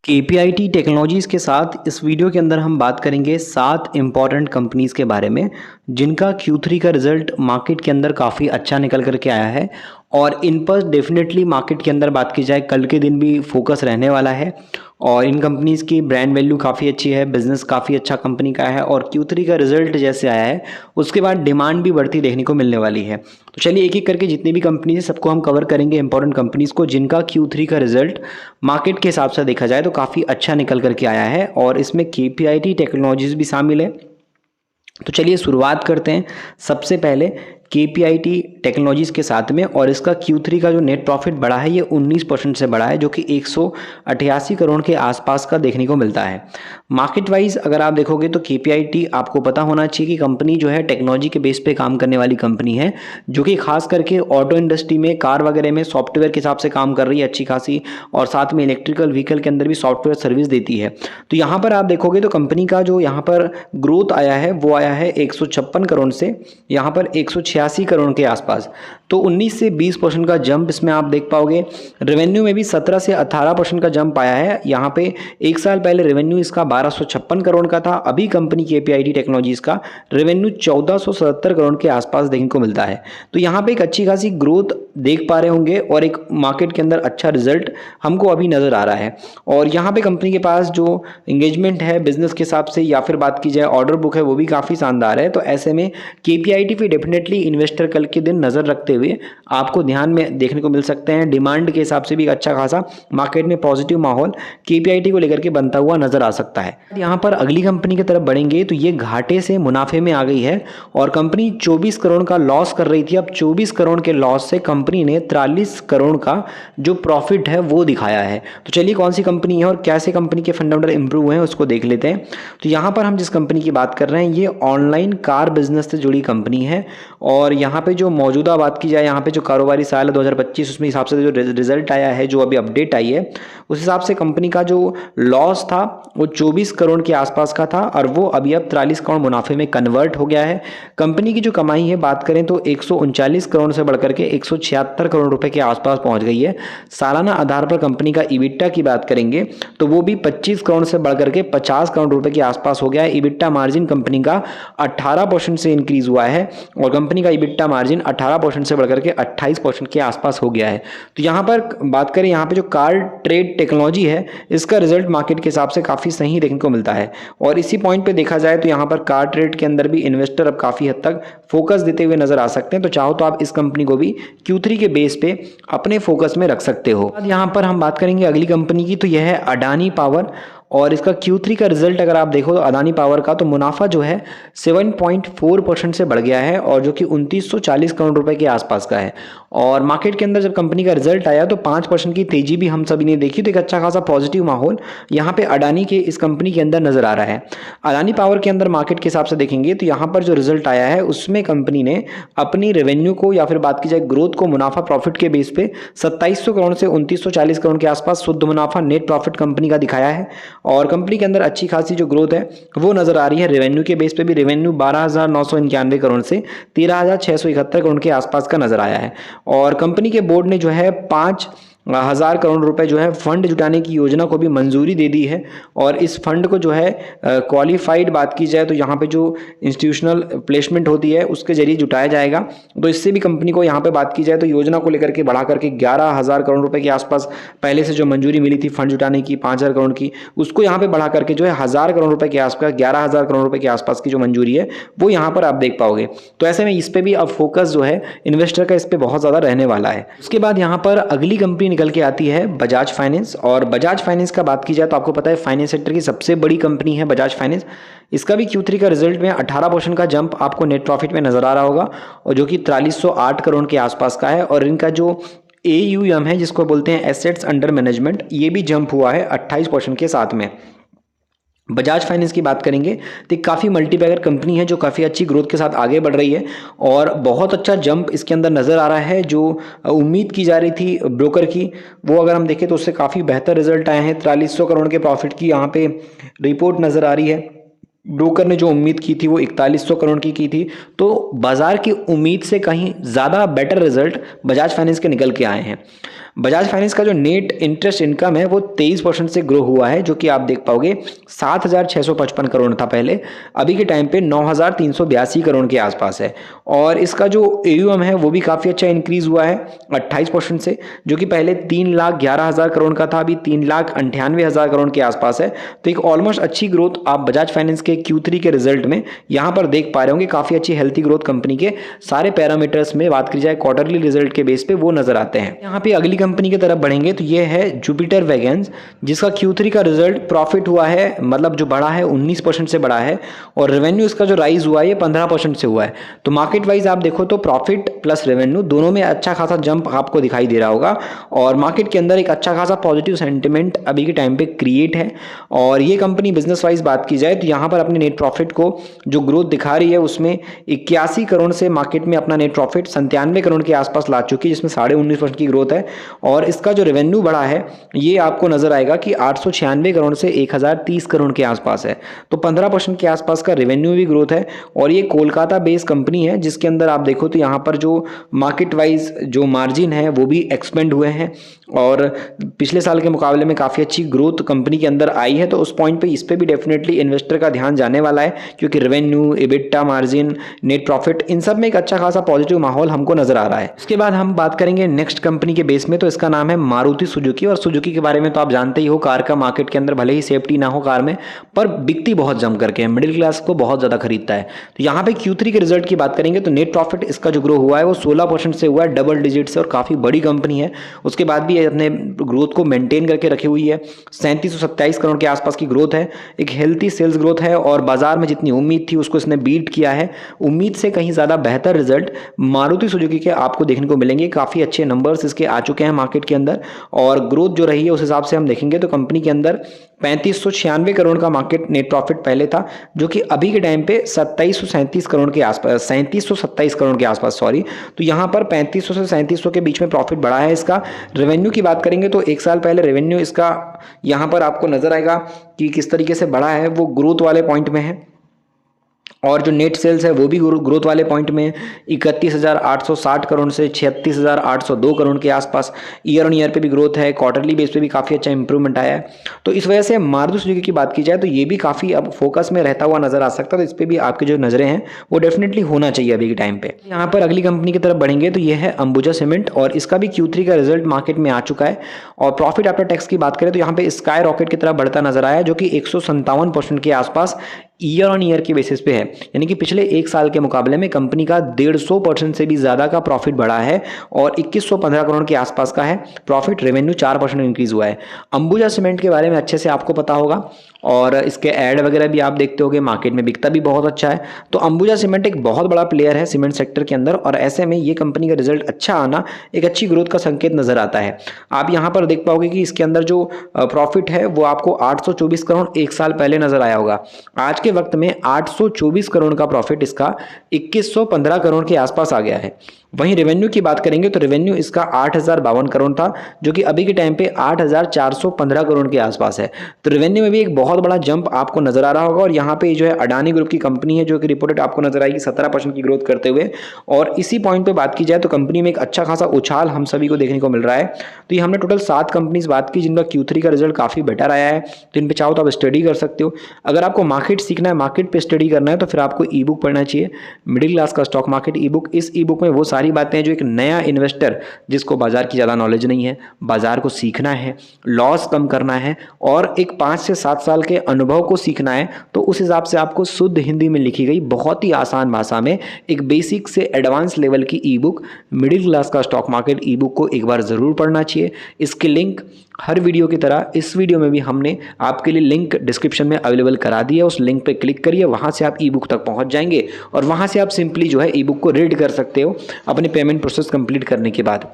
KPIT technologies के साथ इस वीडियो के अंदर हम बात करेंगे 7 इम्पॉर्टेंट कंपनीज़ के बारे में जिनका Q3 का रिजल्ट मार्केट के अंदर काफ़ी अच्छा निकल करके आया है। और इन पर डेफिनेटली मार्केट के अंदर बात की जाए कल के दिन भी फोकस रहने वाला है। और इन कंपनीज़ की ब्रांड वैल्यू काफ़ी अच्छी है, बिजनेस काफ़ी अच्छा कंपनी का है और Q3 का रिजल्ट जैसे आया है उसके बाद डिमांड भी बढ़ती देखने को मिलने वाली है। तो चलिए एक एक करके जितनी भी कंपनीज है सबको हम कवर करेंगे, इंपॉर्टेंट कंपनीज़ को जिनका Q3 का रिजल्ट मार्केट के हिसाब से देखा जाए तो काफ़ी अच्छा निकल करके आया है और इसमें केपीआईटी टेक्नोलॉजीज़ भी शामिल है। तो चलिए शुरुआत करते हैं सबसे पहले केपीआईटी टेक्नोलॉजीज़ के साथ में। और इसका Q3 का जो नेट प्रॉफिट बढ़ा है ये 19% से बढ़ा है, जो कि 188 करोड़ के आसपास का देखने को मिलता है। मार्केट वाइज अगर आप देखोगे तो केपीआईटी आपको पता होना चाहिए कि कंपनी जो है टेक्नोलॉजी के बेस पे काम करने वाली कंपनी है, जो कि खास करके ऑटो इंडस्ट्री में, कार वगैरह में सॉफ्टवेयर के हिसाब से काम कर रही है अच्छी खासी, और साथ में इलेक्ट्रिकल व्हीकल के अंदर भी सॉफ्टवेयर सर्विस देती है। तो यहाँ पर आप देखोगे तो कंपनी का जो यहाँ पर ग्रोथ आया है वो आया है 156 करोड़ से यहाँ पर 186 करोड़ के आसपास। तो 19 से 20% का जंप इसमें आप देख पाओगे। रेवेन्यू में भी 17 से 18% का जंप आया है। यहाँ पे एक साल पहले रेवेन्यू इसका 1256 करोड़ का था, अभी कंपनी केपीआईटी टेक्नोलॉजीज का रेवेन्यू 1477 करोड़ के आसपास देखने को मिलता है। तो यहाँ पे एक अच्छी खासी ग्रोथ देख पा रहे होंगे और एक मार्केट के अंदर अच्छा रिजल्ट हमको अभी नजर आ रहा है। और यहाँ पे कंपनी के पास जो एंगेजमेंट है बिजनेस के हिसाब से या फिर बात की जाए ऑर्डर बुक है वो भी काफ़ी शानदार है। तो ऐसे में केपीआईटी पे डेफिनेटली इन्वेस्टर कल के दिन नज़र रखते हुए आपको ध्यान में देखने को मिल सकते हैं। डिमांड के हिसाब से भी अच्छा खासा मार्केट में पॉजिटिव माहौल केपीआईटी को लेकर के बनता हुआ नजर आ सकता है। यहाँ पर अगली कंपनी की तरफ बढ़ेंगे तो ये घाटे से मुनाफे में आ गई है और कंपनी 24 करोड़ का लॉस कर रही थी। अब 24 करोड़ के लॉस से कंपनी ने 43 करोड़ का जो प्रॉफिट है वो दिखाया है। तो चलिए कौन सी कंपनी है और कैसे कंपनी के फंडामेंटल इंप्रूव हैं उसको देख लेते हैं। तो यहाँ पर हम जिस कंपनी की बात कर रहे हैं ये ऑनलाइन कार बिजनेस से जुड़ी कंपनी है। और यहाँ पे जो मौजूदा बात की जाए यहाँ पे जो कारोबारी साल है 2025 उसमें हिसाब से जो रिजल्ट आया है, जो अभी अपडेट आई है उस हिसाब से कंपनी का जो लॉस था वो 24 करोड़ के आसपास का था और वो अभी अब 43 करोड़ मुनाफे में कन्वर्ट हो गया है। कंपनी की जो कमाई है बात करें तो 139 करोड़ से बढ़कर के 176 करोड़ रुपए के आसपास पहुंच गई है। सालाना आधार पर कंपनी का इबिट्टा की बात करेंगे तो वो भी 25 करोड़ से बढ़कर के 50 करोड़ रुपए के आसपास हो गया है। इबिट्टा मार्जिन कंपनी का 18% से इंक्रीज हुआ है और कंपनी का इबिट्टा मार्जिन 18% से बढ़कर के 28% के आसपास हो गया है। तो यहाँ पर बात करें यहाँ पे जो कार ट्रेड टेक्नोलॉजी है इसका रिजल्ट मार्केट के हिसाब से काफ़ी सही देखने को मिलता है। और इसी पॉइंट पे देखा जाए तो यहाँ पर कार ट्रेड के अंदर भी इन्वेस्टर अब काफ़ी हद तक फोकस देते हुए नजर आ सकते हैं। तो चाहो तो आप इस कंपनी को भी Q3 के बेस पे अपने फोकस में रख सकते हो। यहाँ पर हम बात करेंगे अगली कंपनी की, तो यह है अडानी पावर। और इसका Q3 का रिजल्ट अगर आप देखो तो अदानी पावर का तो मुनाफा जो है 7.4% से बढ़ गया है और जो कि 2940 करोड़ रुपए के आसपास का है। और मार्केट के अंदर जब कंपनी का रिजल्ट आया तो 5% की तेजी भी हम सभी ने देखी। तो एक अच्छा खासा पॉजिटिव माहौल यहाँ पे अडानी के इस कंपनी के अंदर नजर आ रहा है। अडानी पावर के अंदर मार्केट के हिसाब से देखेंगे तो यहाँ पर जो रिजल्ट आया है उसमें कंपनी ने अपनी रेवेन्यू को या फिर बात की जाए ग्रोथ को मुनाफा प्रॉफिट के बेस पे 2700 करोड़ से 2940 करोड़ के आसपास शुद्ध मुनाफा नेट प्रॉफिट कंपनी का दिखाया है। और कंपनी के अंदर अच्छी खासी जो ग्रोथ है वो नजर आ रही है। रेवेन्यू के बेस पे भी रेवेन्यू 12,991 करोड़ से 13,671 करोड़ के आसपास का नजर आया है। और कंपनी के बोर्ड ने जो है 5,000 करोड़ रुपए जो है फंड जुटाने की योजना को भी मंजूरी दे दी है। और इस फंड को जो है क्वालिफाइड बात की जाए तो यहाँ पे जो इंस्टीट्यूशनल प्लेसमेंट होती है उसके जरिए जुटाया जाएगा। तो इससे भी कंपनी को यहाँ पे बात की जाए तो योजना को लेकर के बढ़ा करके 11,000 करोड़ रुपए के आसपास पहले से जो मंजूरी मिली थी फंड जुटाने की 5,000 करोड़ की, उसको यहाँ पे बढ़ा करके जो है 1,000 करोड़ रुपए के आसपास 11,000 करोड़ रुपए के आसपास की जो मंजूरी है वो यहाँ पर आप देख पाओगे। तो ऐसे में इस पे भी अब फोकस जो है इन्वेस्टर का इस पे बहुत ज्यादा रहने वाला है। उसके बाद यहाँ पर अगली कंपनी निकल के आती है बजाज फाइनेंस। और बजाज फाइनेंस का बात की जाए तो आपको पता है फाइनेंस सेक्टर की सबसे बड़ी कंपनी है बजाज फाइनेंस। इसका भी Q3 का रिजल्ट में 18% का जंप आपको नेट प्रॉफिट में नजर आ रहा होगा और जो कि 4308 करोड़ के आसपास का है। और इनका जो AUM है जिसको बोलते हैं एसेट्स अंडर मैनेजमेंट, ये भी जंप हुआ है 28% के साथ में। बजाज फाइनेंस की बात करेंगे तो काफ़ी मल्टीबैगर कंपनी है जो काफ़ी अच्छी ग्रोथ के साथ आगे बढ़ रही है और बहुत अच्छा जंप इसके अंदर नज़र आ रहा है। जो उम्मीद की जा रही थी ब्रोकर की वो अगर हम देखें तो उससे काफ़ी बेहतर रिजल्ट आए हैं। 4300 करोड़ के प्रॉफिट की यहाँ पे रिपोर्ट नज़र आ रही है। ब्रोकर ने जो उम्मीद की थी वो 4100 करोड़ की थी। तो बाजार की उम्मीद से कहीं ज़्यादा बेटर रिजल्ट बजाज फाइनेंस के निकल के आए हैं। बजाज फाइनेंस का जो नेट इंटरेस्ट इनकम है वो 23% से ग्रो हुआ है, जो कि आप देख पाओगे 7,655 करोड़ था पहले, अभी के टाइम पे 9,382 करोड़ के आसपास है। और इसका जो AUM है वो भी काफ़ी अच्छा इंक्रीज हुआ है 28% से, जो कि पहले 3,11,000 करोड़ का था, अभी 3,98,000 करोड़ के आसपास है। तो एक ऑलमोस्ट अच्छी ग्रोथ आप बजाज फाइनेंस के Q3 के रिजल्ट में यहाँ पर देख पा रहे होंगे। काफ़ी अच्छी हेल्थी ग्रोथ कंपनी के सारे पैरामीटर्स में बात की जाए क्वार्टरली रिजल्ट के बेस पे वो नजर आते हैं। यहाँ पे अगली कंपनी की तरफ बढ़ेंगे तो ये है जुपिटर वैगन्स, जिसका Q3 का रिजल्ट प्रॉफिट हुआ है, मतलब जो बढ़ा है 19% से बढ़ा है, और रेवेन्यू इसका जो राइज हुआ है ये 15% से हुआ है। तो मार्केट वाइज आप देखो तो प्रॉफिट प्लस रेवेन्यू दोनों में अच्छा खासा जंप आपको दिखाई दे रहा होगा, और मार्केट के अंदर एक अच्छा खासा पॉजिटिव सेंटिमेंट अभी के टाइम पे क्रिएट है। और ये कंपनी बिजनेस वाइज बात की जाए तो यहाँ पर अपने नेट प्रॉफिट को जो ग्रोथ दिखा रही है उसमें 81 करोड़ से मार्केट में अपना नेट प्रॉफिट 97 करोड़ के आसपास ला चुकी है, जिसमें 19.5% की ग्रोथ है। और इसका जो रेवेन्यू बढ़ा है ये आपको नजर आएगा कि 896 करोड़ से 1030 करोड़ के आसपास है, तो 15% के आसपास का रेवेन्यू भी ग्रोथ है। और ये कोलकाता बेस्ड कंपनी है, जिसके अंदर आप देखो तो यहाँ पर जो मार्केट वाइज जो मार्जिन है वो भी एक्सपेंड हुए हैं, और पिछले साल के मुकाबले में काफ़ी अच्छी ग्रोथ कंपनी के अंदर आई है। तो उस पॉइंट पे इस पे भी डेफिनेटली इन्वेस्टर का ध्यान जाने वाला है, क्योंकि revenue, EBITDA margin, net profit, इन सब में एक अच्छा खासा पॉजिटिव माहौल हमको नजर आ रहा है। इसके बाद हम बात करेंगे नेक्स्ट कंपनी के बेस में, तो इसका नाम है मारुति सुजुकी। और सुजुकी के बारे में तो आप जानते ही हो, कार का मार्केट के अंदर भले ही सेफ्टी ना हो कार में, पर बिकती बहुत जम करके है, मिडिल क्लास को बहुत ज़्यादा खरीदता है। तो यहाँ पे Q3 के रिजल्ट की बात करेंगे तो नेट प्रॉफिट इसका जो ग्रो हुआ है वो 16% से हुआ है, डबल डिजिट से, और काफ़ी बड़ी कंपनी है। उसके बाद भी अपने ग्रोथ को मेंटेन करके रखी हुई है, 3727 करोड़ के आसपास की ग्रोथ है, एक हेल्थी सेल्स ग्रोथ है, और बाजार में जितनी उम्मीद थी उसको इसने बीट किया है। उम्मीद से कहीं ज़्यादा बेहतर रिजल्ट मारुति सुजुकी के आपको देखने को मिलेंगे। काफ़ी अच्छे नंबर्स इसके आ चुके हैं मार्केट के अंदर, और ग्रोथ जो रही है उस हिसाब से हम देखेंगे तो कंपनी के अंदर 3596 करोड़ का मार्केट नेट प्रॉफिट पहले था, जो कि अभी के टाइम पे 2737 करोड़ के आसपास, 3727 करोड़ के आसपास, सॉरी। तो यहाँ पर 3500 से 3700 के बीच में प्रॉफिट बढ़ा है इसका। रेवेन्यू की बात करेंगे तो एक साल पहले रेवेन्यू इसका यहाँ पर आपको नजर आएगा कि किस तरीके से बढ़ा है, वो ग्रोथ वाले पॉइंट में है। और जो नेट सेल्स है वो भी ग्रोथ वाले पॉइंट में 31,860 करोड़ से 36,802 करोड़ के आसपास। ईयर ऑन ईयर पे भी ग्रोथ है, क्वार्टरली बेस पे भी काफ़ी अच्छा इंप्रूवमेंट आया है। तो इस वजह से मारुति सुजुकी की बात की जाए तो ये भी काफ़ी अब फोकस में रहता हुआ नजर आ सकता है। तो इस पर भी आपकी जो नज़रें हैं वो डेफिनेटली होना चाहिए अभी के टाइम पे। यहाँ पर अगली कंपनी की तरफ बढ़ेंगे तो ये है अंबुजा सीमेंट, और इसका भी Q3 का रिजल्ट मार्केट में आ चुका है। और प्रॉफिट आफ्टर टैक्स की बात करें तो यहाँ पे स्काई रॉकेट की तरफ बढ़ता नजर आया, जो कि 157% के आसपास ईयर ऑन ईयर के बेसिस पे है, यानी कि पिछले एक साल के मुकाबले में कंपनी का 150% से भी ज़्यादा का प्रॉफिट बढ़ा है, और 2115 करोड़ के आसपास का है प्रॉफिट। रेवेन्यू 4% इंक्रीज हुआ है। अंबुजा सीमेंट के बारे में अच्छे से आपको पता होगा, और इसके ऐड वगैरह भी आप देखते होगे, मार्केट में बिकता भी बहुत अच्छा है। तो अंबुजा सीमेंट एक बहुत बड़ा प्लेयर है सीमेंट सेक्टर के अंदर, और ऐसे में ये कंपनी का रिजल्ट अच्छा आना एक अच्छी ग्रोथ का संकेत नजर आता है। आप यहाँ पर देख पाओगे कि इसके अंदर जो प्रॉफिट है वो आपको 824 करोड़ एक साल पहले नजर आया होगा। आज के वक्त में 824 करोड़ का प्रॉफिट इसका 2115 करोड़ के आसपास आ गया है। वहीं रेवेन्यू की बात करेंगे तो रेवेन्यू इसका 8052 करोड़ था, जो कि अभी के टाइम पे 8415 करोड़ के आसपास है। तो रेवेन्यू में भी एक बहुत बड़ा जंप आपको नजर आ रहा होगा। और यहाँ पे जो है अडानी ग्रुप की कंपनी है, जो कि रिपोर्टेड आपको नजर आएगी 17% की ग्रोथ करते हुए। और इसी पॉइंट पे बात की जाए तो कंपनी में एक अच्छा खासा उछाल हम सभी को देखने को मिल रहा है। तो ये हमने टोटल 7 कंपनीज बात की जिनका Q3 का रिजल्ट काफी बेटर आया है। तो इन पे चाहो तो आप स्टडी कर सकते हो। अगर आपको मार्केट सीखना है, मार्केट पे स्टडी करना है, तो फिर आपको ई बुक पढ़ना चाहिए, मिडिल क्लास का स्टॉक मार्केट ई बुक। इस ई बुक में वो सारी बातें हैं जो एक नया इन्वेस्टर जिसको बाजार की ज़्यादा नॉलेज नहीं है, बाजार को सीखना है, लॉस कम करना है, और एक 5 से 7 साल के अनुभव को सीखना है, तो उस हिसाब से आपको शुद्ध हिंदी में लिखी गई बहुत ही आसान भाषा में एक बेसिक से एडवांस लेवल की ई बुक, मिडिल क्लास का स्टॉक मार्केट ई बुक को एक बार ज़रूर पढ़ना चाहिए। इसके लिंक हर वीडियो की तरह इस वीडियो में भी हमने आपके लिए लिंक डिस्क्रिप्शन में अवेलेबल करा दिया। उस लिंक पे क्लिक करिए, वहाँ से आप ई बुक तक पहुँच जाएंगे, और वहाँ से आप सिंपली जो है ई बुक को रीड कर सकते हो अपने पेमेंट प्रोसेस कंप्लीट करने के बाद।